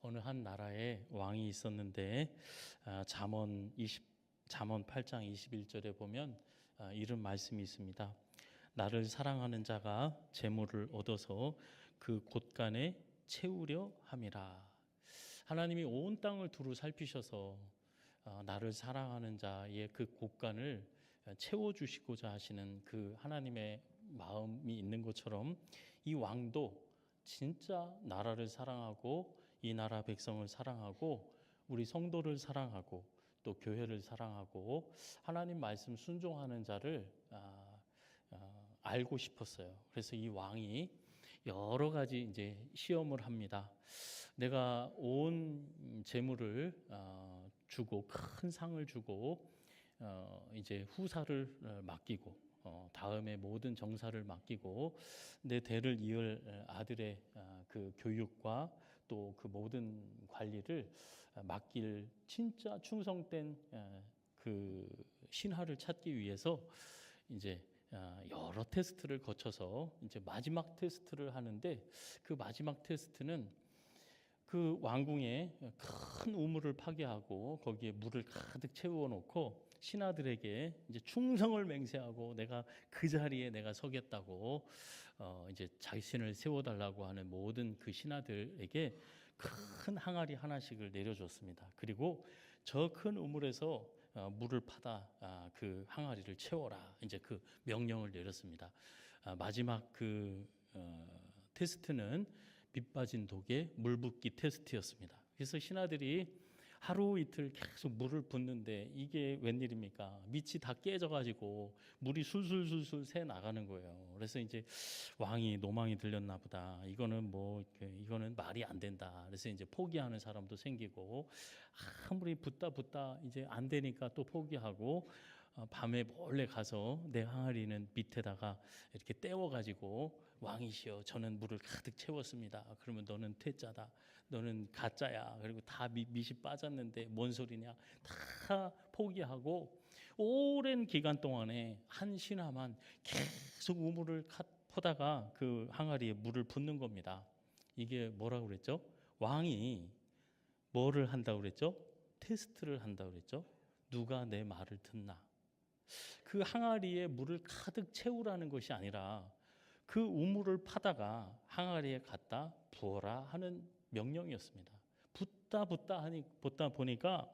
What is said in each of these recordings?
어느 한 나라에 왕이 있었는데 잠언 8장 21절에 보면 이런 말씀이 있습니다. 나를 사랑하는 자가 재물을 얻어서 그 곳간에 채우려 함이라. 하나님이 온 땅을 두루 살피셔서 나를 사랑하는 자의 그 곳간을 채워주시고자 하시는 그 하나님의 마음이 있는 것처럼 이 왕도 진짜 나라를 사랑하고 이 나라 백성을 사랑하고 우리 성도를 사랑하고 또 교회를 사랑하고 하나님 말씀 순종하는 자를 알고 싶었어요. 그래서 이 왕이 여러 가지 이제 시험을 합니다. 내가 온 재물을 주고 큰 상을 주고 이제 후사를 맡기고 다음에 모든 정사를 맡기고 내 대를 이을 아들의 그 교육과 또 그 모든 관리를 맡길 진짜 충성된 그 신하를 찾기 위해서 이제 여러 테스트를 거쳐서 이제 마지막 테스트를 하는데 그 마지막 테스트는 그 왕궁에 큰 우물을 파괴하고 거기에 물을 가득 채워 놓고 신하들에게 이제 충성을 맹세하고 내가 그 자리에 내가 서겠다고 이제 자신을 세워달라고 하는 모든 그 신하들에게 큰 항아리 하나씩을 내려줬습니다. 그리고 저 큰 우물에서 물을 파다 그 항아리를 채워라 이제 그 명령을 내렸습니다. 마지막 그 테스트는 밑 빠진 독에 물 붓기 테스트였습니다. 그래서 신하들이 하루 이틀 계속 물을 붓는데 이게 웬일입니까? 밑이 다 깨져가지고 물이 술술술술 새 나가는 거예요. 그래서 이제 왕이 노망이 들렸나 보다. 이거는 말이 안 된다. 그래서 이제 포기하는 사람도 생기고 아무리 붓다 이제 안 되니까 또 포기하고 밤에 몰래 가서 내 항아리는 밑에다가 이렇게 떼워가지고 왕이시여 저는 물을 가득 채웠습니다. 그러면 너는 퇴짜다. 너는 가짜야. 그리고 다 밑이 빠졌는데 뭔 소리냐. 다 포기하고 오랜 기간 동안에 한 신하만 계속 우물을 퍼다가 그 항아리에 물을 붓는 겁니다. 이게 뭐라고 그랬죠? 왕이 뭐를 한다고 그랬죠? 테스트를 한다고 그랬죠? 누가 내 말을 듣나? 그 항아리에 물을 가득 채우라는 것이 아니라 그 우물을 파다가 항아리에 갖다 부어라 하는 명령이었습니다. 붓다 보니까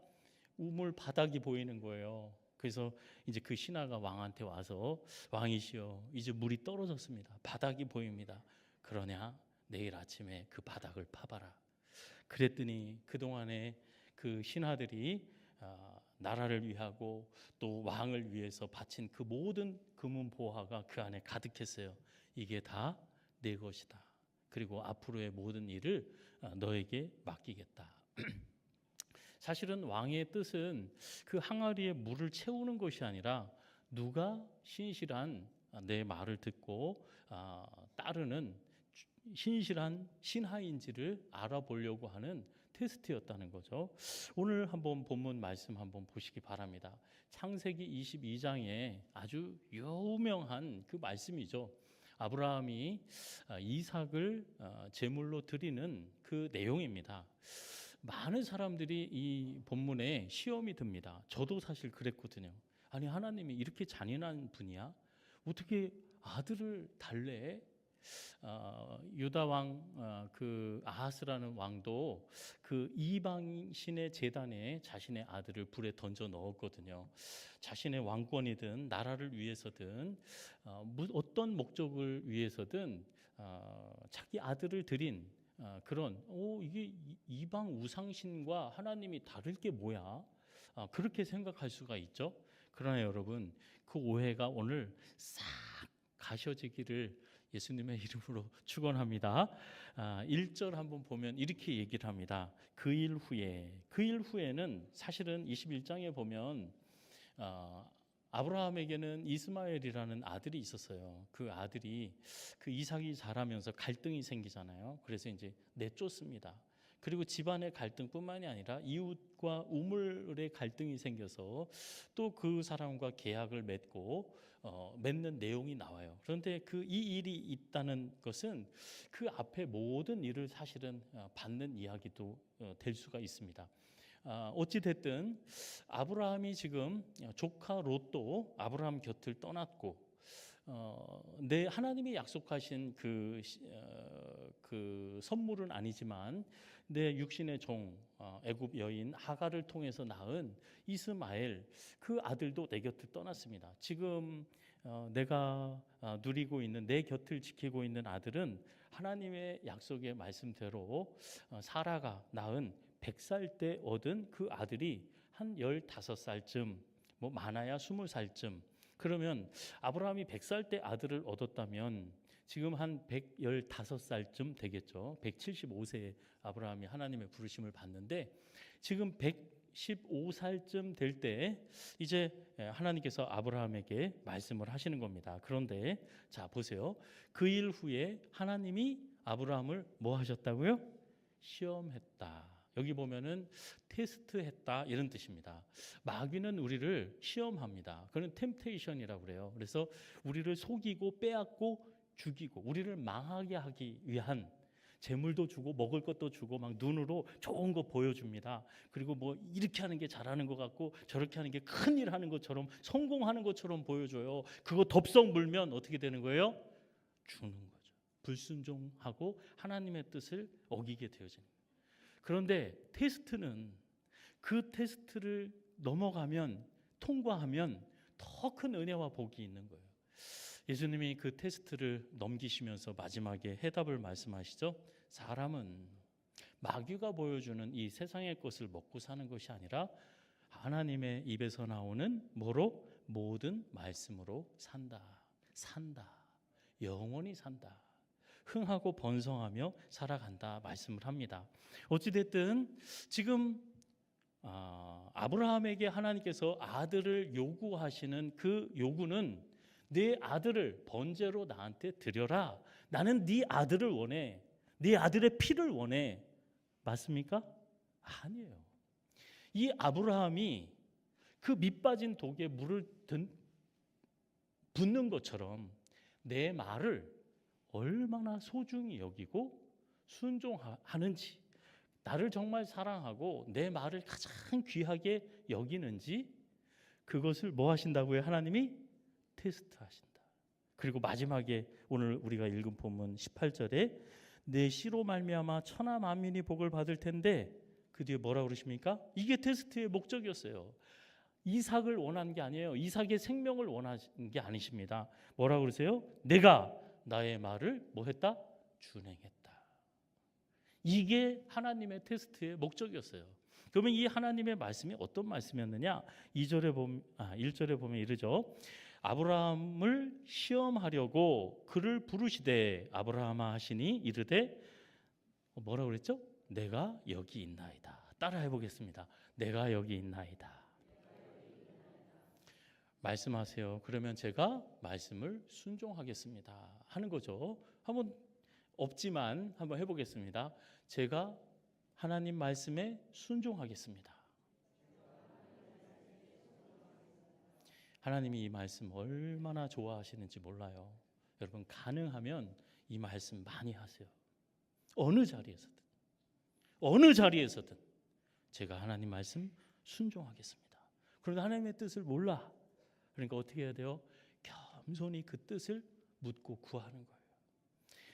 우물 바닥이 보이는 거예요. 그래서 이제 그 신하가 왕한테 와서 왕이시여 이제 물이 떨어졌습니다. 바닥이 보입니다. 그러냐 내일 아침에 그 바닥을 파봐라. 그랬더니 그동안에 그 신하들이 나라를 위하고 또 왕을 위해서 바친 그 모든 금은 보화가 그 안에 가득했어요. 이게 다 내 것이다. 그리고 앞으로의 모든 일을 너에게 맡기겠다. 사실은 왕의 뜻은 그 항아리에 물을 채우는 것이 아니라 누가 신실한 내 말을 듣고 따르는 신실한 신하인지를 알아보려고 하는 테스트였다는 거죠. 오늘 한번 본문 말씀 한번 보시기 바랍니다. 창세기 22장에 아주 유명한 그 말씀이죠. 아브라함이 이삭을 제물로 드리는 그 내용입니다. 많은 사람들이 이 본문에 시험이 듭니다. 저도 사실 그랬거든요. 아니 하나님이 이렇게 잔인한 분이야? 어떻게 아들을 달래? 유다 왕 그 아하스라는 왕도 그 이방 신의 제단에 자신의 아들을 불에 던져 넣었거든요. 자신의 왕권이든 나라를 위해서든 어떤 목적을 위해서든 자기 아들을 드린 그런 이게 이방 우상신과 하나님이 다를 게 뭐야? 그렇게 생각할 수가 있죠. 그러나 여러분 그 오해가 오늘 싹 가셔지기를 예수님의 이름으로 축원합니다. 1절 한번 보면 이렇게 얘기를 합니다. 그 일 후에는 사실은 21장에 보면 아브라함에게는 이스마엘이라는 아들이 있었어요. 그 아들이 그 이삭이 자라면서 갈등이 생기잖아요. 그래서 이제 내쫓습니다. 그리고 집안의 갈등뿐만이 아니라 이웃과 우물의 갈등이 생겨서 또 그 사람과 계약을 맺는 내용이 나와요. 그런데 이 일이 있다는 것은 그 앞에 모든 일을 사실은 받는 이야기도 될 수가 있습니다. 어찌 됐든 아브라함이 지금 조카 롯도 아브라함 곁을 떠났고 내 하나님이 약속하신 그 선물은 아니지만 내 육신의 종 애굽 여인 하갈을 통해서 낳은 이스마엘 그 아들도 내 곁을 떠났습니다. 지금 내가 누리고 있는 내 곁을 지키고 있는 아들은 하나님의 약속의 말씀대로 사라가 낳은 100살 때 얻은 그 아들이 한 15살쯤 뭐 많아야 20살쯤 그러면 아브라함이 100살 때 아들을 얻었다면 지금 한 115살쯤 되겠죠. 175세에 아브라함이 하나님의 부르심을 받는데 지금 115살쯤 될 때 이제 하나님께서 아브라함에게 말씀을 하시는 겁니다. 그런데 자 보세요. 그 일 후에 하나님이 아브라함을 뭐 하셨다고요? 시험했다. 여기 보면은 테스트했다 이런 뜻입니다. 마귀는 우리를 시험합니다. 그건 템테이션이라고 그래요. 그래서 우리를 속이고 빼앗고 죽이고 우리를 망하게 하기 위한 재물도 주고 먹을 것도 주고 막 눈으로 좋은 거 보여줍니다. 그리고 뭐 이렇게 하는 게 잘하는 것 같고 저렇게 하는 게 큰일 하는 것처럼 성공하는 것처럼 보여줘요. 그거 덥석 물면 어떻게 되는 거예요? 죽는 거죠. 불순종하고 하나님의 뜻을 어기게 되어지는 거예요. 그런데 테스트는 그 테스트를 넘어가면 통과하면 더 큰 은혜와 복이 있는 거예요. 예수님이 그 테스트를 넘기시면서 마지막에 해답을 말씀하시죠. 사람은 마귀가 보여주는 이 세상의 것을 먹고 사는 것이 아니라 하나님의 입에서 나오는 뭐로? 모든 말씀으로 산다. 영원히 산다. 흥하고 번성하며 살아간다 말씀을 합니다. 어찌됐든 지금 아브라함에게 하나님께서 아들을 요구하시는 그 요구는 네 아들을 번제로 나한테 드려라. 나는 네 아들을 원해. 네 아들의 피를 원해. 맞습니까? 아니에요. 이 아브라함이 그 밑빠진 독에 물을 붓는 것처럼 내 말을 얼마나 소중히 여기고 순종하는지, 나를 정말 사랑하고 내 말을 가장 귀하게 여기는지 그것을 뭐 하신다고요? 하나님이 테스트하신다. 그리고 마지막에 오늘 우리가 읽은 본문 18절에 내 씨로 말미암아 천하 만민이 복을 받을 텐데 그 뒤에 뭐라고 그러십니까? 이게 테스트의 목적이었어요. 이삭을 원한 게 아니에요. 이삭의 생명을 원한 게 아니십니다. 뭐라고 그러세요? 내가 나의 말을 뭐 했다? 준행했다. 이게 하나님의 테스트의 목적이었어요. 그러면 이 하나님의 말씀이 어떤 말씀이었느냐? 1절에 보면 이르죠. 아브라함을 시험하려고 그를 부르시되 아브라함아 하시니 이르되 뭐라고 그랬죠? 내가 여기 있나이다. 따라해 보겠습니다. 내가 여기 있나이다. 말씀하세요. 그러면 제가 말씀을 순종하겠습니다. 하는 거죠. 없지만 한번 해보겠습니다. 제가 하나님 말씀에 순종하겠습니다. 하나님이 이 말씀 얼마나 좋아하시는지 몰라요. 여러분 가능하면 이 말씀 많이 하세요. 어느 자리에서든 제가 하나님 말씀 순종하겠습니다. 그런데 하나님의 뜻을 몰라. 그러니까 어떻게 해야 돼요? 겸손히 그 뜻을 묻고 구하는 거예요.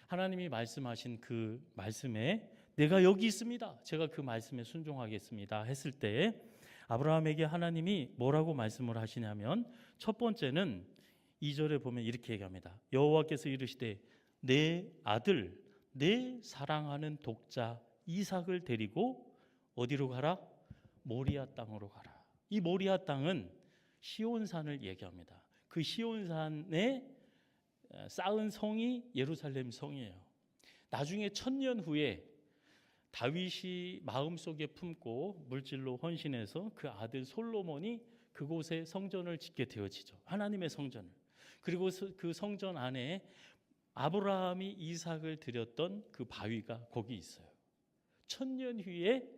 하나님이 말씀하신 그 말씀에 내가 여기 있습니다. 제가 그 말씀에 순종하겠습니다. 했을 때 아브라함에게 하나님이 뭐라고 말씀을 하시냐면 첫 번째는 2절에 보면 이렇게 얘기합니다. 여호와께서 이르시되 내 아들 내 사랑하는 독자 이삭을 데리고 어디로 가라? 모리아 땅으로 가라. 이 모리아 땅은 시온산을 얘기합니다. 그 시온산에 쌓은 성이 예루살렘 성이에요. 나중에 1000년 후에 다윗이 마음속에 품고 물질로 헌신해서 그 아들 솔로몬이 그곳에 성전을 짓게 되어지죠. 하나님의 성전을. 그리고 그 성전 안에 아브라함이 이삭을 드렸던 그 바위가 거기 있어요. 1000년 후에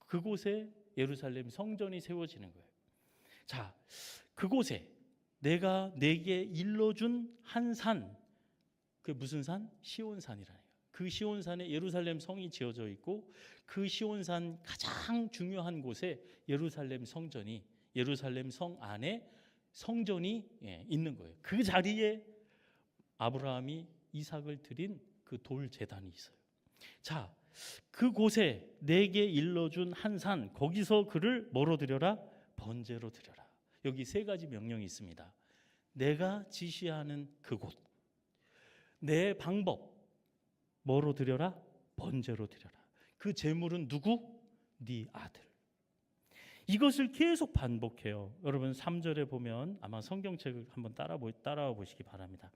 그곳에 예루살렘 성전이 세워지는 거예요. 자, 그곳에 내가 내게 일러준 한 산, 그 무슨 산? 시온산이라는 거예요. 그 시온산에 예루살렘 성이 지어져 있고 그 시온산 가장 중요한 곳에 예루살렘 성전이, 예루살렘 성 안에 성전이 있는 거예요. 그 자리에 아브라함이 이삭을 드린 그 돌 제단이 있어요. 자, 그곳에 내게 일러준 한 산, 거기서 그를 뭐로 드려라? 번제로 드려라. 여기 세 가지 명령이 있습니다. 내가 지시하는 그곳, 내 방법, 뭐로 드려라? 번제로 드려라. 그 제물은 누구? 네 아들. 이것을 계속 반복해요. 여러분 3절에 보면 아마 성경책을 한번 따라와 보시기 바랍니다.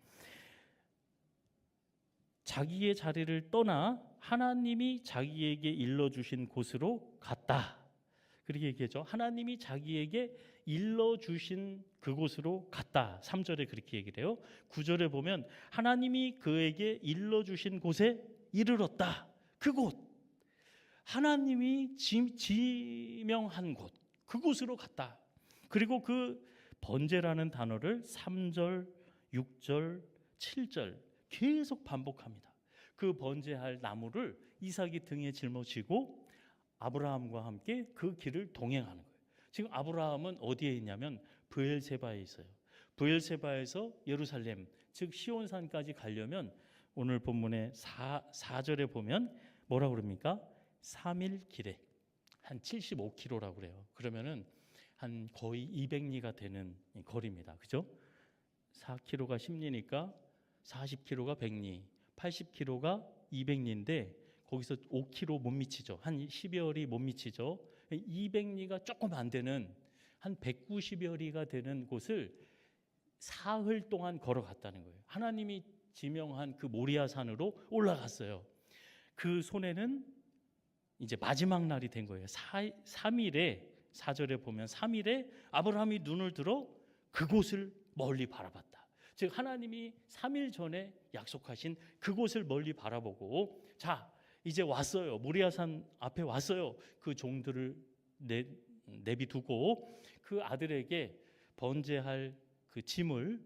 자기의 자리를 떠나 하나님이 자기에게 일러주신 곳으로 갔다. 그렇게 얘기하죠. 하나님이 자기에게 일러주신 그곳으로 갔다. 3절에 그렇게 얘기를 해요. 9절에 보면 하나님이 그에게 일러주신 곳에 이르렀다. 그곳, 하나님이 지명한 곳, 그곳으로 갔다. 그리고 그 번제라는 단어를 3절, 6절, 7절 계속 반복합니다. 그 번제할 나무를 이삭이 등에 짊어지고 아브라함과 함께 그 길을 동행하는 거예요. 지금 아브라함은 어디에 있냐면 브엘세바에 있어요. 브엘세바에서 예루살렘, 즉 시온산까지 가려면 오늘 본문의 4절에 보면 뭐라고 그럽니까? 3일 길에 한 75km라고 그래요. 그러면은 한 거의 200리가 되는 거리입니다. 그죠? 4km가 10리니까 40km가 100리, 80km가 200리인데 거기서 5km 못 미치죠. 한 10여 리 못 미치죠. 200리가 조금 안 되는 한 190여 리가 되는 곳을 사흘 동안 걸어갔다는 거예요. 하나님이 지명한 그 모리아 산으로 올라갔어요. 그 손에는 이제 마지막 날이 된 거예요. 3일에 4절에 보면 3일에 아브라함이 눈을 들어 그곳을 멀리 바라봤다. 즉 하나님이 3일 전에 약속하신 그곳을 멀리 바라보고 자 이제 왔어요. 모리아산 앞에 왔어요. 그 종들을 내비두고 그 아들에게 번제할 그 짐을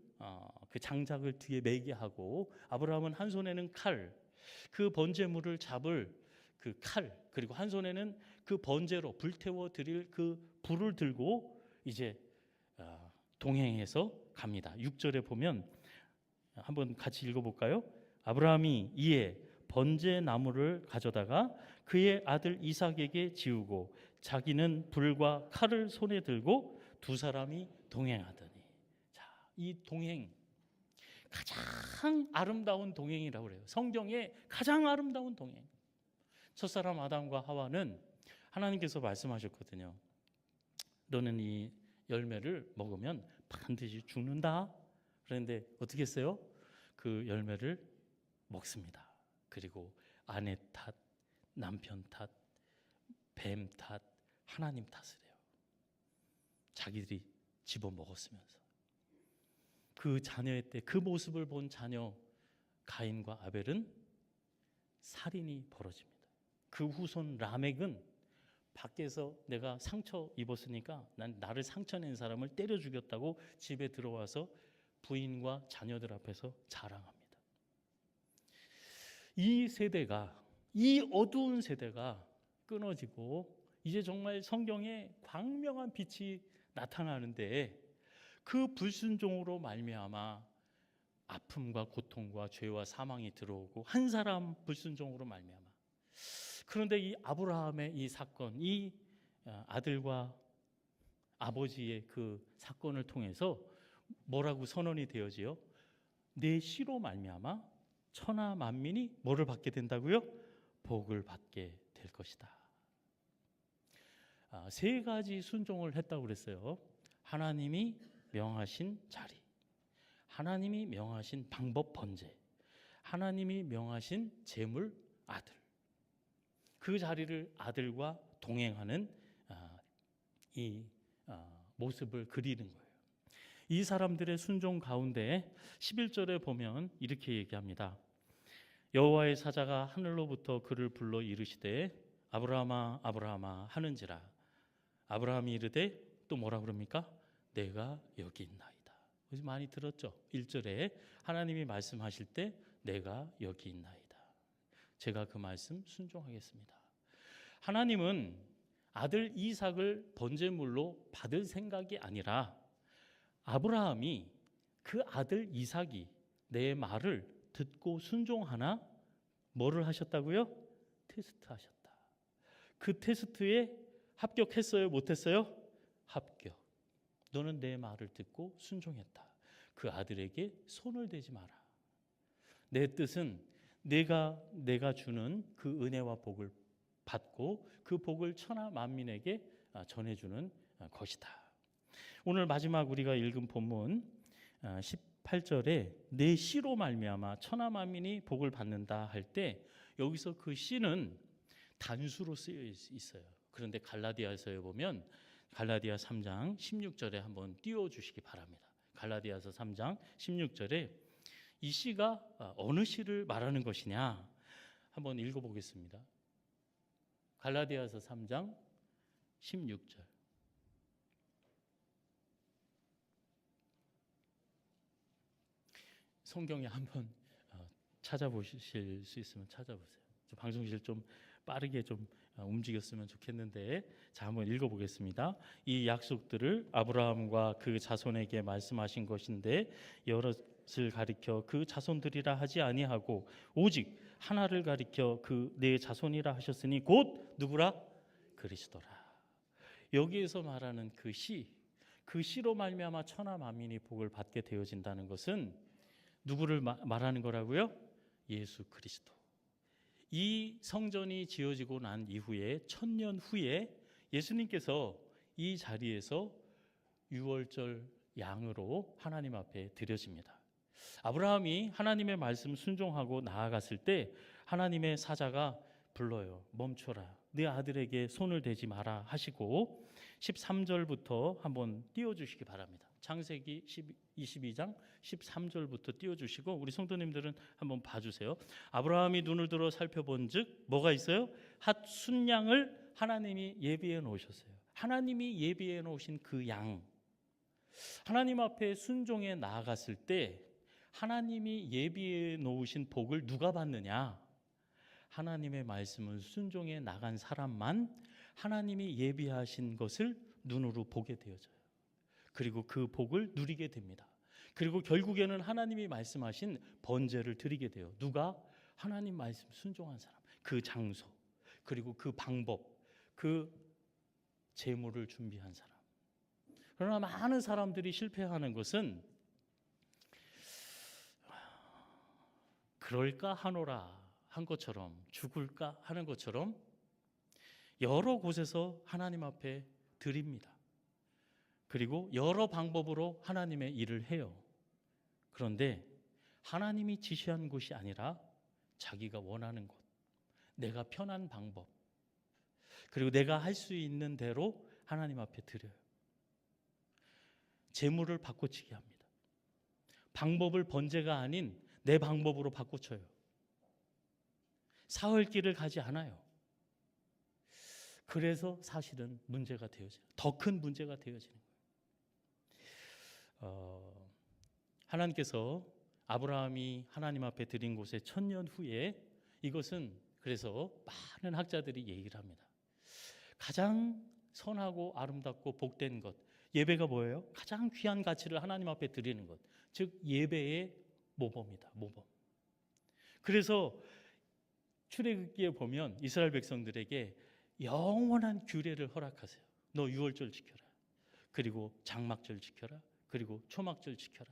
그 장작을 뒤에 매게 하고 아브라함은 한 손에는 칼, 그 번제물을 잡을 그 칼, 그리고 한 손에는 그 번제로 불태워 드릴 그 불을 들고 이제 동행해서 갑니다. 6절에 보면 한번 같이 읽어볼까요? 아브라함이 이에 번제 나무를 가져다가 그의 아들 이삭에게 지우고 자기는 불과 칼을 손에 들고 두 사람이 동행하더니 자, 이 동행 가장 아름다운 동행이라고 그래요. 성경의 가장 아름다운 동행. 첫사람 아담과 하와는 하나님께서 말씀하셨거든요. 너는 이 열매를 먹으면 반드시 죽는다. 그런데 어떻게 했어요? 그 열매를 먹습니다. 그리고 아내 탓, 남편 탓, 뱀 탓, 하나님 탓을 해요. 자기들이 집어먹었으면서. 그 자녀의 때 그 모습을 본 자녀 가인과 아벨은 살인이 벌어집니다. 그 후손 라멕은 밖에서 내가 상처 입었으니까 나를 상처낸 사람을 때려 죽였다고 집에 들어와서 부인과 자녀들 앞에서 자랑합니다. 이 세대가, 이 어두운 세대가 끊어지고 이제 정말 성경에 광명한 빛이 나타나는데 그 불순종으로 말미암아 아픔과 고통과 죄와 사망이 들어오고 한 사람 불순종으로 말미암아. 그런데 이 아브라함의 이 사건, 이 아들과 아버지의 그 사건을 통해서 뭐라고 선언이 되어지요? 내 씨로 말미암아 천하 만민이 뭐를 받게 된다고요? 복을 받게 될 것이다. 세 가지 순종을 했다고 그랬어요. 하나님이 명하신 자리, 하나님이 명하신 방법 번제, 하나님이 명하신 제물 아들. 그 자리를 아들과 동행하는 이 모습을 그리는 거예요. 이 사람들의 순종 가운데 11절에 보면 이렇게 얘기합니다. 여호와의 사자가 하늘로부터 그를 불러 이르시되 아브라함아 아브라함아 하는지라. 아브라함이 이르되 또 뭐라 그럽니까? 내가 여기 있나이다. 그래서 많이 들었죠. 1절에 하나님이 말씀하실 때 내가 여기 있나이다. 제가 그 말씀 순종하겠습니다. 하나님은 아들 이삭을 번제물로 받을 생각이 아니라 아브라함이 그 아들 이삭이 내 말을 듣고 순종하나 뭐를 하셨다고요? 테스트하셨다. 그 테스트에 합격했어요? 못했어요? 합격. 너는 내 말을 듣고 순종했다. 그 아들에게 손을 대지 마라. 내 뜻은 내가 주는 그 은혜와 복을 받고 그 복을 천하 만민에게 전해주는 것이다. 오늘 마지막 우리가 읽은 본문 18절에 내 씨로 말미암아 천하 만민이 복을 받는다 할 때 여기서 그 씨는 단수로 쓰여 있어요. 그런데 갈라디아서에 보면 갈라디아 3장 16절에 한번 띄워주시기 바랍니다. 갈라디아서 3장 16절에 이 씨가 어느 씨를 말하는 것이냐 한번 읽어보겠습니다. 갈라디아서 3장 16절. 성경에 한번 찾아보실 수 있으면 찾아보세요. 방송실 좀 빠르게 좀 움직였으면 좋겠는데, 자 한번 읽어보겠습니다. 이 약속들을 아브라함과 그 자손에게 말씀하신 것인데 여럿을 가리켜 그 자손들이라 하지 아니하고 오직 하나를 가리켜 그 내 자손이라 하셨으니 곧 누구라? 그리스도라. 여기에서 말하는 그 씨로 말미암아 천하 만민이 복을 받게 되어진다는 것은 누구를 말하는 거라고요? 예수 그리스도. 이 성전이 지어지고 난 이후에 1000년 후에 예수님께서 이 자리에서 유월절 양으로 하나님 앞에 드려집니다. 아브라함이 하나님의 말씀 순종하고 나아갔을 때 하나님의 사자가 불러요. 멈춰라. 네 아들에게 손을 대지 마라 하시고 13절부터 한번 띄워주시기 바랍니다. 창세기 22장 13절부터 띄워주시고 우리 성도님들은 한번 봐주세요. 아브라함이 눈을 들어 살펴본 즉 뭐가 있어요? 한 순양을 하나님이 예비해 놓으셨어요. 하나님이 예비해 놓으신 그 양, 하나님 앞에 순종해 나아갔을 때 하나님이 예비해 놓으신 복을 누가 받느냐? 하나님의 말씀을 순종해 나간 사람만 하나님이 예비하신 것을 눈으로 보게 되어져요. 그리고 그 복을 누리게 됩니다. 그리고 결국에는 하나님이 말씀하신 번제를 드리게 돼요. 누가? 하나님 말씀 순종한 사람. 그 장소, 그리고 그 방법, 그 제물을 준비한 사람. 그러나 많은 사람들이 실패하는 것은 그럴까 하노라 한 것처럼, 죽을까 하는 것처럼 여러 곳에서 하나님 앞에 드립니다. 그리고 여러 방법으로 하나님의 일을 해요. 그런데 하나님이 지시한 곳이 아니라 자기가 원하는 곳, 내가 편한 방법, 그리고 내가 할 수 있는 대로 하나님 앞에 드려요. 재물을 바꿔치기 합니다. 방법을 번제가 아닌 내 방법으로 바꿔쳐요. 사흘길을 가지 않아요. 그래서 사실은 문제가 되어져요. 더 큰 문제가 되어지는 거예요. 하나님께서 아브라함이 하나님 앞에 드린 곳에 1000년 후에 이것은 그래서 많은 학자들이 얘기를 합니다. 가장 선하고 아름답고 복된 것, 예배가 뭐예요? 가장 귀한 가치를 하나님 앞에 드리는 것, 즉 예배의 모범이다. 모범. 그래서 출애굽기에 보면 이스라엘 백성들에게 영원한 규례를 허락하세요. 너 유월절 지켜라. 그리고 장막절 지켜라. 그리고 초막절 지켜라.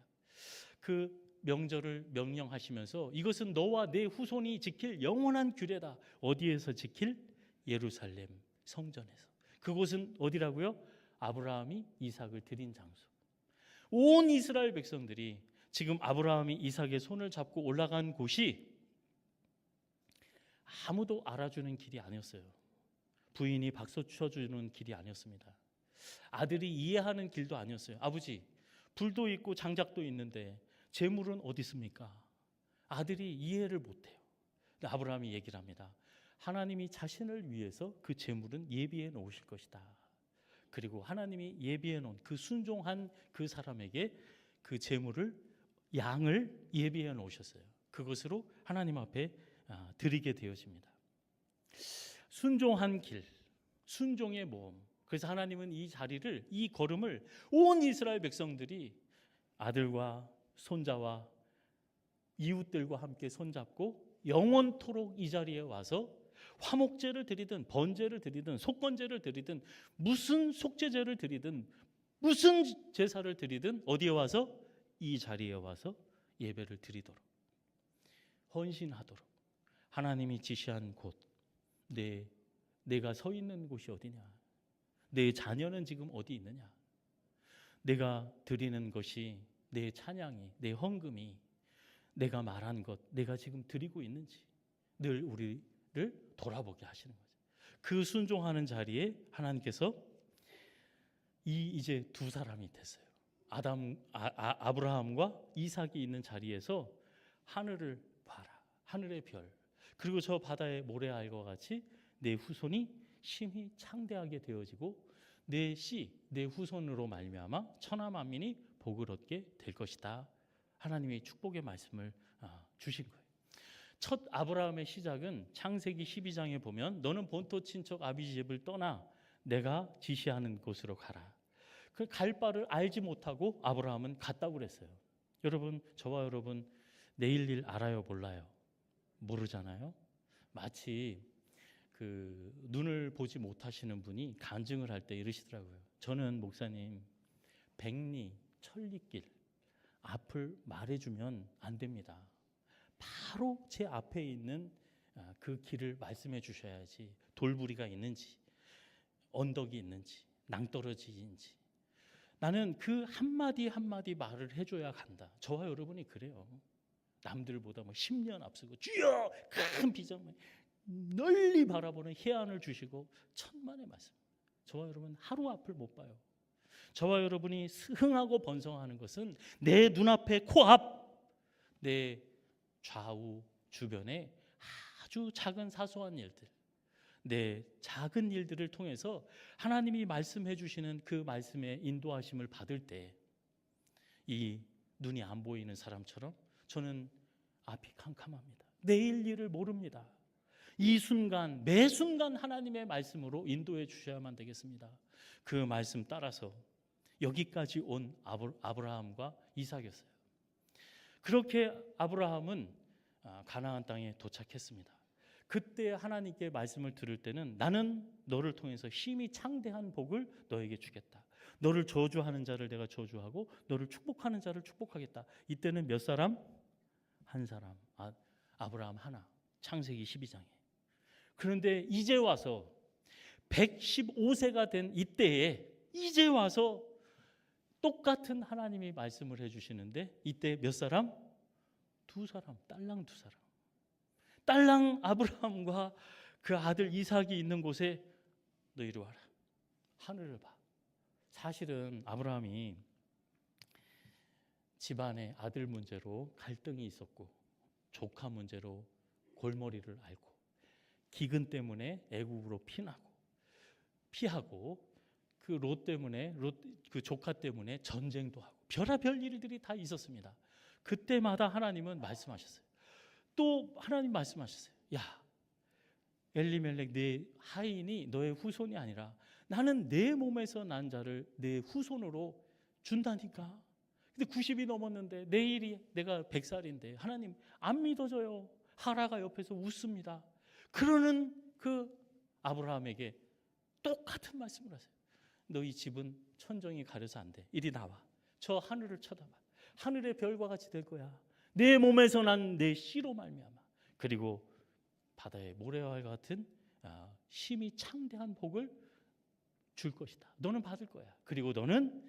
그 명절을 명령하시면서 이것은 너와 내 후손이 지킬 영원한 규례다. 어디에서 지킬? 예루살렘 성전에서. 그곳은 어디라고요? 아브라함이 이삭을 드린 장소. 온 이스라엘 백성들이 지금 아브라함이 이삭의 손을 잡고 올라간 곳이 아무도 알아주는 길이 아니었어요. 부인이 박수 쳐주는 길이 아니었습니다. 아들이 이해하는 길도 아니었어요. 아버지, 불도 있고 장작도 있는데 재물은 어디 있습니까? 아들이 이해를 못해요. 아브라함이 얘기를 합니다. 하나님이 자신을 위해서 그 재물은 예비해 놓으실 것이다. 그리고 하나님이 예비해 놓은 그 순종한 그 사람에게 그 재물을, 양을 예비해 놓으셨어요. 그것으로 하나님 앞에 드리게 되어집니다. 순종한 길, 순종의 모험. 그래서 하나님은 이 자리를, 이 걸음을 온 이스라엘 백성들이 아들과 손자와 이웃들과 함께 손잡고 영원토록 이 자리에 와서 화목제를 드리든 번제를 드리든 속건제를 드리든 무슨 속죄제를 드리든 무슨 제사를 드리든 어디에 와서, 이 자리에 와서 예배를 드리도록, 헌신하도록 하나님이 지시한 곳, 내가 서 있는 곳이 어디냐, 내 자녀는 지금 어디 있느냐, 내가 드리는 것이, 내 찬양이, 내 헌금이 내가 말한 것, 내가 지금 드리고 있는지 늘 우리를 돌아보게 하시는 거죠. 그 순종하는 자리에 하나님께서 이제 두 사람이 됐어요. 아브라함과 이삭이 있는 자리에서 하늘을 봐라, 하늘의 별, 그리고 저 바다의 모래알과 같이 내 후손이 심히 창대하게 되어지고 내 후손으로 말미암아 천하 만민이 복을 얻게 될 것이다. 하나님의 축복의 말씀을 주신 거예요. 첫 아브라함의 시작은 창세기 12장에 보면 너는 본토 친척 아비지 집을 떠나 내가 지시하는 곳으로 가라. 그 갈 바를 알지 못하고 아브라함은 갔다고 그랬어요. 여러분, 저와 여러분 내일 일 알아요, 몰라요? 모르잖아요. 마치 그 눈을 보지 못하시는 분이 간증을 할 때 이러시더라고요. 저는 목사님 백리 천리길 앞을 말해주면 안 됩니다. 바로 제 앞에 있는 그 길을 말씀해 주셔야지, 돌부리가 있는지 언덕이 있는지 낭떠러지인지 나는 그 한마디 한마디 말을 해줘야 간다. 저와 여러분이 그래요. 남들보다 10년 앞서고 주여 큰 비전 널리 바라보는 해안을 주시고 천만의 말씀. 저와 여러분 하루 앞을 못 봐요. 저와 여러분이 흥하고 번성하는 것은 내 눈앞에, 코앞, 내 좌우 주변에 아주 작은 사소한 일들, 내 작은 일들을 통해서 하나님이 말씀해 주시는 그 말씀의 인도하심을 받을 때 이 눈이 안 보이는 사람처럼 저는 앞이 캄캄합니다. 내일 일을 모릅니다. 이 순간, 매 순간 하나님의 말씀으로 인도해 주셔야만 되겠습니다. 그 말씀 따라서 여기까지 온 아브라함과 이삭이었어요. 그렇게 아브라함은 가나안 땅에 도착했습니다. 그때 하나님께 말씀을 들을 때는 나는 너를 통해서 심히 창대한 복을 너에게 주겠다. 너를 저주하는 자를 내가 저주하고 너를 축복하는 자를 축복하겠다. 이때는 몇 사람? 한 사람. 아브라함 하나. 창세기 12장에. 그런데 이제 와서 115세가 된 이때에 이제 와서 똑같은 하나님이 말씀을 해주시는데 이때 몇 사람? 두 사람. 딸랑 두 사람. 딸랑 아브라함과 그 아들 이삭이 있는 곳에 너 이리 와라. 하늘을 봐. 사실은 아브라함이 집안의 아들 문제로 갈등이 있었고 조카 문제로 골머리를 앓고 기근 때문에 애국으로 피하고 그 롯 때문에 그 조카 때문에 전쟁도 하고 별의별 일들이 다 있었습니다. 그때마다 하나님은 말씀하셨어요. 또 하나님 말씀하셨어요. 야, 엘리멜렉 내 하인이 너의 후손이 아니라 나는 내 몸에서 난 자를 내 후손으로 준다니까. 근데 90이 넘었는데 내일이 내가 100살인데 하나님 안 믿어져요. 하라가 옆에서 웃습니다. 그러는 그 아브라함에게 똑같은 말씀을 하세요. 너희 집은 천정이 가려서 안 돼. 이리 나와. 저 하늘을 쳐다봐. 하늘의 별과 같이 될 거야. 내 몸에서 난 내 씨로 말미암아. 그리고 바다의 모래와 같은 심히 창대한 복을 줄 것이다. 너는 받을 거야. 그리고 너는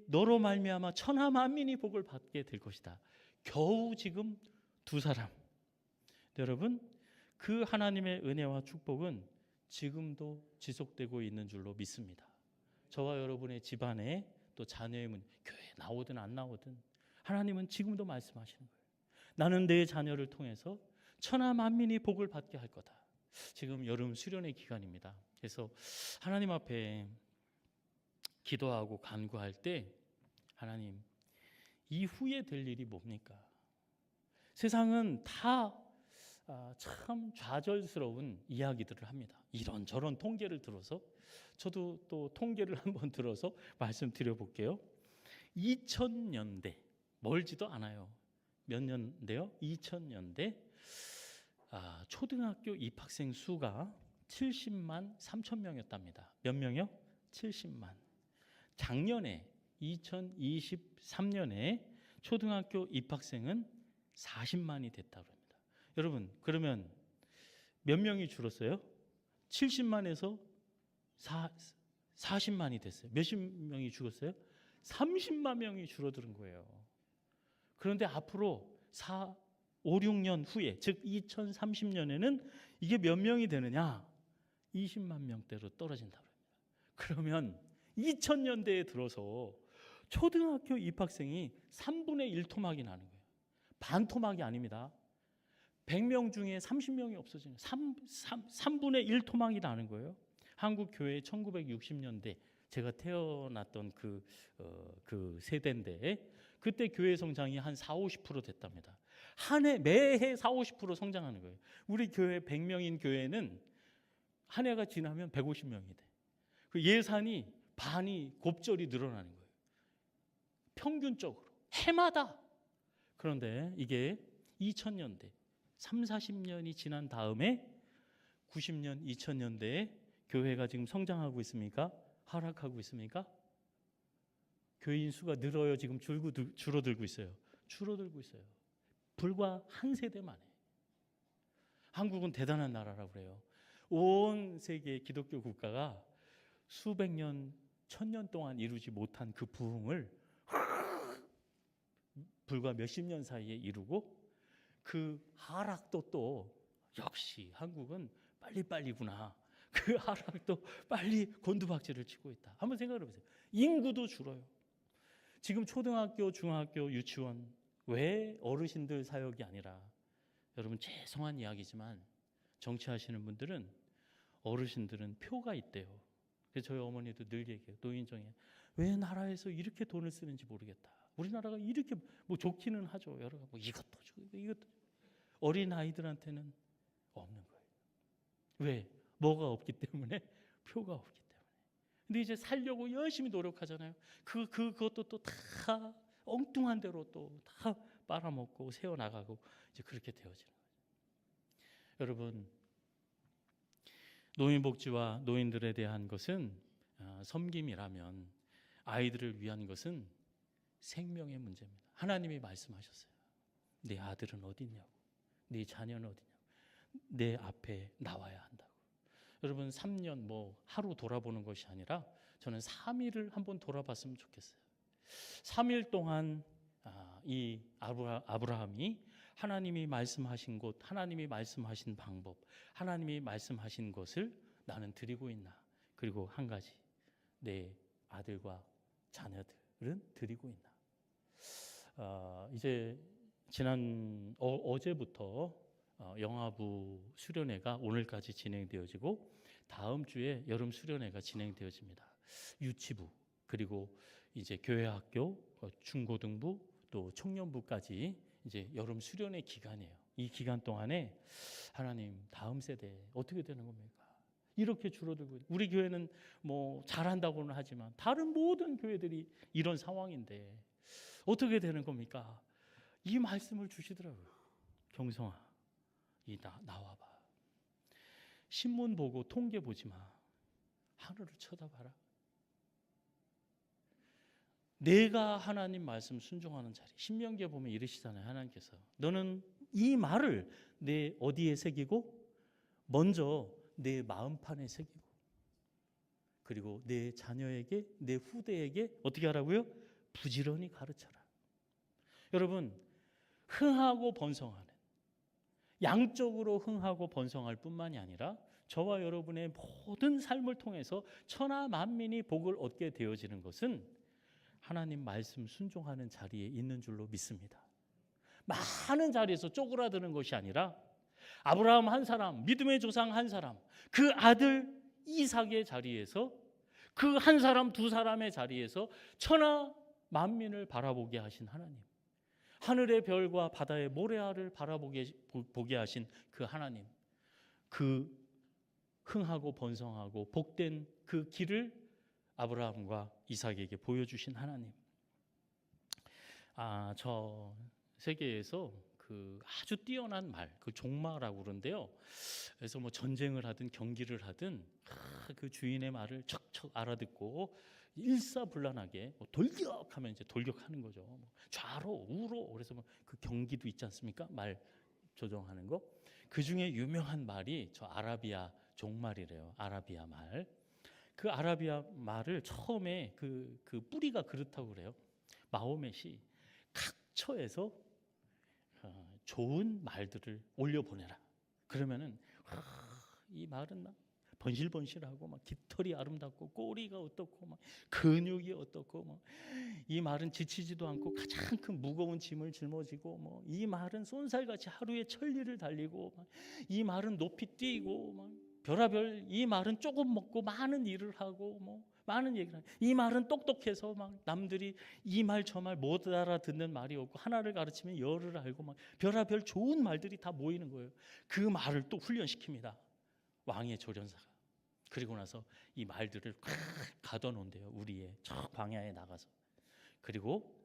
너로 말미암아 천하 만민이 복을 받게 될 것이다. 겨우 지금 두 사람. 여러분, 그 하나님의 은혜와 축복은 지금도 지속되고 있는 줄로 믿습니다. 저와 여러분의 집안에 또 자녀의 문, 교회에 나오든 안 나오든 하나님은 지금도 말씀하시는 거예요. 나는 내 자녀를 통해서 천하 만민이 복을 받게 할 거다. 지금 여름 수련의 기간입니다. 그래서 하나님 앞에 기도하고 간구할 때 하나님, 이후에 될 일이 뭡니까? 세상은 다 참 좌절스러운 이야기들을 합니다. 이런저런 통계를 들어서 저도 또 통계를 한번 들어서 말씀드려 볼게요. 2000년대, 멀지도 않아요. 몇 년대요? 2000년대 초등학교 입학생 수가 70만 3천 명이었답니다. 몇 명이요? 70만. 작년에 2023년에 초등학교 입학생은 40만이 됐다고 합니다. 여러분, 그러면 몇 명이 줄었어요? 70만에서 40만이 됐어요. 몇십 명이 죽었어요? 30만 명이 줄어드는 거예요. 그런데 앞으로 5, 6년 후에, 즉 2030년에는 이게 몇 명이 되느냐? 20만 명대로 떨어진다고 합니다. 그러면 2000년대에 들어서 초등학교 입학생이 3분의 1 토막이 나는 거예요. 반 토막이 아닙니다. 100명 중에 30명이 없어지는 3분의 1 토막이 나는 거예요. 한국 교회 1960년대 제가 태어났던 그 세대인데 그때 교회 성장이 한 4, 50% 됐답니다. 한 해 매해 4, 50% 성장하는 거예요. 우리 교회 100명인 교회는 한 해가 지나면 150명이 돼. 그 예산이 반이 곱절이 늘어나는 거예요. 평균적으로 해마다. 그런데 이게 2000년대 3, 40년이 지난 다음에 90년, 2000년대에 교회가 지금 성장하고 있습니까? 하락하고 있습니까? 교인 수가 늘어요? 지금 줄어들고 있어요? 줄어들고 있어요. 불과 한 세대 만에. 한국은 대단한 나라라고 그래요. 온 세계 기독교 국가가 수백 년, 1000년 동안 이루지 못한 그 부흥을 불과 몇십 년 사이에 이루고 그 하락도 또 역시 한국은 빨리빨리구나. 그 하락도 빨리 곤두박질을 치고 있다. 한번 생각해 보세요. 인구도 줄어요. 지금 초등학교, 중학교, 유치원 왜 어르신들 사역이 아니라 여러분 죄송한 이야기지만 정치하시는 분들은 어르신들은 표가 있대요. 그래서 저희 어머니도 늘 얘기해요. 노인정에 왜 나라에서 이렇게 돈을 쓰는지 모르겠다. 우리나라가 이렇게 뭐 좋기는 하죠. 여러 뭐 이것도 주고 이것도 어린 아이들한테는 없는 거예요. 왜? 뭐가 없기 때문에 표가 없기 때문에. 근데 이제 살려고 열심히 노력하잖아요. 그것도 또 다 엉뚱한 대로 또 다 빨아먹고 세워 나가고 이제 그렇게 되어지는 거죠. 여러분, 노인복지와 노인들에 대한 것은 섬김이라면 아이들을 위한 것은 생명의 문제입니다. 하나님이 말씀하셨어요. 네 아들은 어디 있냐고, 네 자녀는 어디 있냐고, 내 앞에 나와야 한다고. 여러분 3년 뭐 하루 돌아보는 것이 아니라 저는 3일을 한번 돌아봤으면 좋겠어요. 3일 동안 이 아브라함이 하나님이 말씀하신 곳, 하나님이 말씀하신 방법, 하나님이 말씀하신 것을 나는 드리고 있나. 그리고 한 가지, 내 아들과 자녀들은 드리고 있나. 이제 지난 어제부터 영아부 수련회가 오늘까지 진행되어지고 다음 주에 여름 수련회가 진행되어집니다. 유치부 그리고 이제 교회학교, 중고등부 또 청년부까지 이제 여름 수련회 기간이에요. 이 기간 동안에 하나님 다음 세대 어떻게 되는 겁니까? 이렇게 줄어들고 우리 교회는 뭐 잘한다고는 하지만 다른 모든 교회들이 이런 상황인데 어떻게 되는 겁니까? 이 말씀을 주시더라고요. 경성아, 나와봐. 신문 보고 통계 보지 마. 하늘을 쳐다봐라. 내가 하나님 말씀 순종하는 자리. 신명기에 보면 이르시잖아요. 하나님께서 너는 이 말을 내 어디에 새기고 먼저 내 마음판에 새기고 그리고 내 자녀에게 내 후대에게 어떻게 하라고요? 부지런히 가르쳐라. 여러분 흥하고 번성하는 양적으로 흥하고 번성할 뿐만이 아니라 저와 여러분의 모든 삶을 통해서 천하 만민이 복을 얻게 되어지는 것은 하나님 말씀 순종하는 자리에 있는 줄로 믿습니다. 많은 자리에서 쪼그라드는 것이 아니라 아브라함 한 사람, 믿음의 조상 한 사람, 그 아들 이삭의 자리에서, 그 한 사람 두 사람의 자리에서 천하 만민을 바라보게 하신 하나님, 하늘의 별과 바다의 모래알을 바라보게 하신 그 하나님, 그 흥하고 번성하고 복된 그 길을 아브라함과 이삭에게 보여주신 하나님. 저 세계에서 그 아주 뛰어난 말, 그 종마라고 그러는데요. 그래서 뭐 전쟁을 하든 경기를 하든 그 주인의 말을 척척 알아듣고 일사불란하게 돌격하면 이제 돌격하는 거죠. 뭐 좌로 우로. 그래서 뭐 그 경기도 있지 않습니까? 말 조정하는 거. 그 중에 유명한 말이 저 아라비아 종말이래요. 아라비아 말. 그 아라비아 말을 처음에 그 뿌리가 그렇다고 그래요. 마호멧이 각처에서 좋은 말들을 올려보내라. 그러면은 이 말은 막 번실번실하고 막 깃털이 아름답고 꼬리가 어떻고 막 근육이 어떻고 막 이 말은 지치지도 않고 가장 큰 무거운 짐을 짊어지고 뭐 이 말은 쏜살같이 하루에 천리를 달리고 막 이 말은 높이 뛰고 막 별하별 이 말은 조금 먹고 많은 일을 하고 뭐 많은 얘기를 하고 이 말은 똑똑해서 막 남들이 이 말 저 말 못 알아듣는 말이 없고 하나를 가르치면 열을 알고 막 별하별 좋은 말들이 다 모이는 거예요. 그 말을 또 훈련시킵니다. 왕의 조련사가. 그리고 나서 이 말들을 가둬놓은대요. 우리의 저 광야에 나가서. 그리고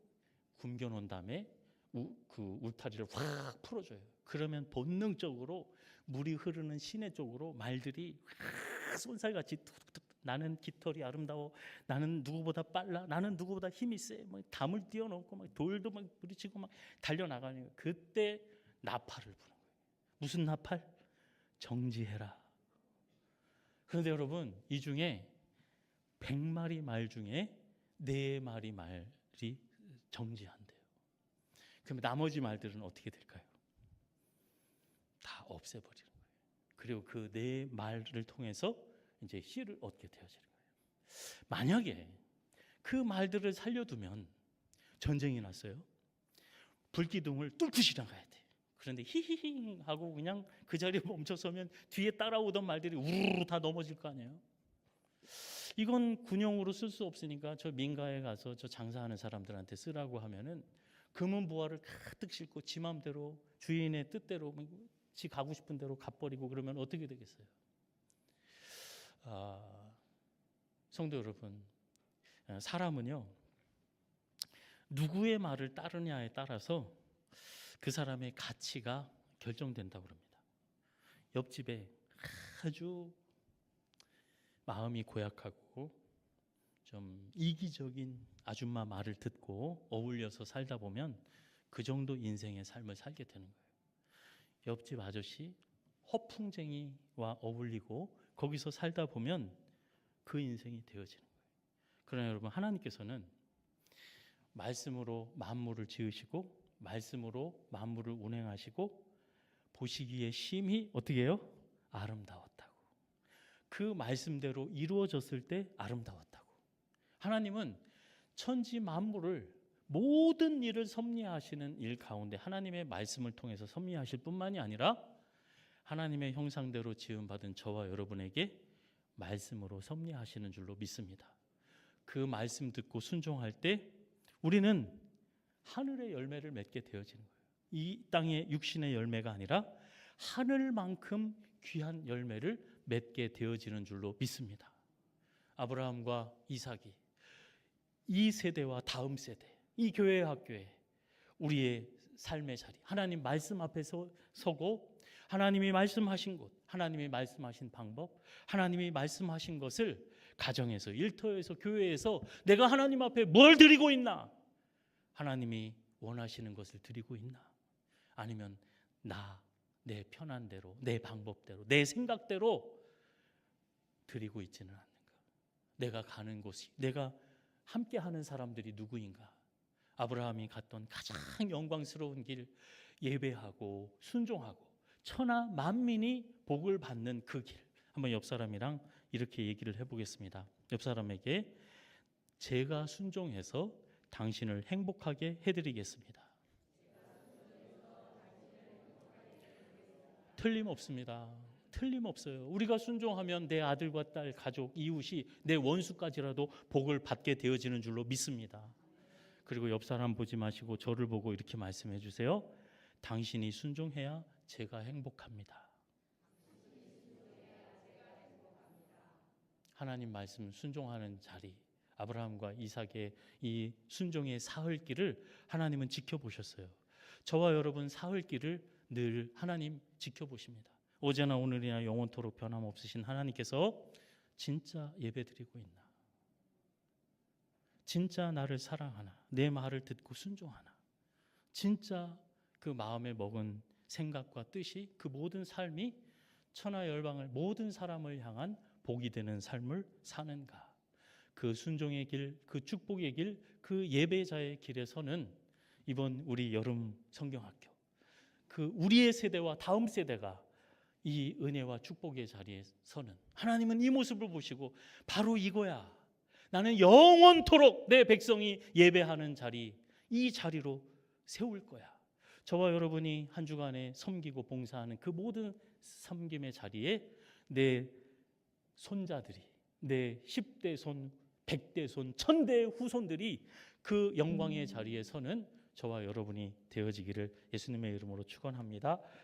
굶겨놓은 다음에 그 울타리를 확 풀어줘요. 그러면 본능적으로 물이 흐르는 시내 쪽으로 말들이 쏜살같이 툭툭툭, 나는 깃털이 아름다워, 나는 누구보다 빨라, 나는 누구보다 힘이 세, 막 담을 띄워놓고 막 돌도 막 부딪히고 막 달려나가는 거예요. 그때 나팔을 부는 거예요. 무슨 나팔? 정지해라. 그런데 여러분, 이 중에 100마리 말 중에 4마리 말이 정지한대요. 그럼 나머지 말들은 어떻게 될까요? 다 없애버리는 거예요. 그리고 그 4말을 통해서 이제 씨를 얻게 되어지는 거예요. 만약에 그 말들을 살려두면 전쟁이 났어요. 불기둥을 뚫고 지나가야 돼. 그런데 히히히 하고 그냥 그 자리에 멈춰서면 뒤에 따라오던 말들이 우르르 다 넘어질 거 아니에요. 이건 군용으로 쓸 수 없으니까 저 민가에 가서 저 장사하는 사람들한테 쓰라고 하면은 금은 보화를 가득 싣고 지 마음대로 주인의 뜻대로 지 가고 싶은 대로 가버리고 그러면 어떻게 되겠어요? 성도 여러분, 사람은요 누구의 말을 따르냐에 따라서 그 사람의 가치가 결정된다고 합니다. 옆집에 아주 마음이 고약하고 좀 이기적인 아줌마 말을 듣고 어울려서 살다 보면 그 정도 인생의 삶을 살게 되는 거예요. 옆집 아저씨 허풍쟁이와 어울리고 거기서 살다 보면 그 인생이 되어지는 거예요. 그러나 여러분, 하나님께서는 말씀으로 만물을 지으시고 말씀으로 만물을 운행하시고 보시기에 심히 어떻게 해요? 아름다웠다고. 그 말씀대로 이루어졌을 때 아름다웠다고. 하나님은 천지 만물을 모든 일을 섭리하시는 일 가운데 하나님의 말씀을 통해서 섭리하실 뿐만이 아니라 하나님의 형상대로 지음받은 저와 여러분에게 말씀으로 섭리하시는 줄로 믿습니다. 그 말씀 듣고 순종할 때 우리는 하늘의 열매를 맺게 되어지는 거예요. 이 땅의 육신의 열매가 아니라 하늘만큼 귀한 열매를 맺게 되어지는 줄로 믿습니다. 아브라함과 이삭이 이 세대와 다음 세대, 이 교회 학교에 우리의 삶의 자리, 하나님 말씀 앞에 서고 하나님이 말씀하신 곳, 하나님이 말씀하신 방법, 하나님이 말씀하신 것을 가정에서, 일터에서, 교회에서 내가 하나님 앞에 뭘 드리고 있나? 하나님이 원하시는 것을 드리고 있나? 아니면 내 편한 대로, 내 방법대로, 내 생각대로 드리고 있지는 않는가? 내가 가는 곳이, 내가 함께하는 사람들이 누구인가? 아브라함이 갔던 가장 영광스러운 길, 예배하고 순종하고 천하 만민이 복을 받는 그 길. 한번 옆 사람이랑 이렇게 얘기를 해보겠습니다. 옆 사람에게 제가 순종해서 당신을 행복하게 해드리겠습니다. 틀림없습니다. 틀림없어요. 우리가 순종하면 내 아들과 딸, 가족, 이웃이 내 원수까지라도 복을 받게 되어지는 줄로 믿습니다. 그리고 옆 사람 보지 마시고 저를 보고 이렇게 말씀해 주세요. 당신이 순종해야 제가 행복합니다. 하나님 말씀 순종하는 자리, 아브라함과 이삭의 이 순종의 사흘길을 하나님은 지켜보셨어요. 저와 여러분 사흘길을 늘 하나님 지켜보십니다. 어제나 오늘이나 영원토록 변함없으신 하나님께서 진짜 예배드리고 있나? 진짜 나를 사랑하나? 내 말을 듣고 순종하나? 진짜 그 마음에 먹은 생각과 뜻이 그 모든 삶이 천하열방을 모든 사람을 향한 복이 되는 삶을 사는가? 그 순종의 길, 그 축복의 길, 그 예배자의 길에서는 이번 우리 여름 성경학교 그 우리의 세대와 다음 세대가 이 은혜와 축복의 자리에 서는 하나님은 이 모습을 보시고 바로 이거야. 나는 영원토록 내 백성이 예배하는 자리, 이 자리로 세울 거야. 저와 여러분이 한 주간에 섬기고 봉사하는 그 모든 섬김의 자리에 내 손자들이, 내 10대 손, 100대 손, 1000대 후손들이 그 영광의 자리에 서는 저와 여러분이 되어지기를 예수님의 이름으로 축원합니다.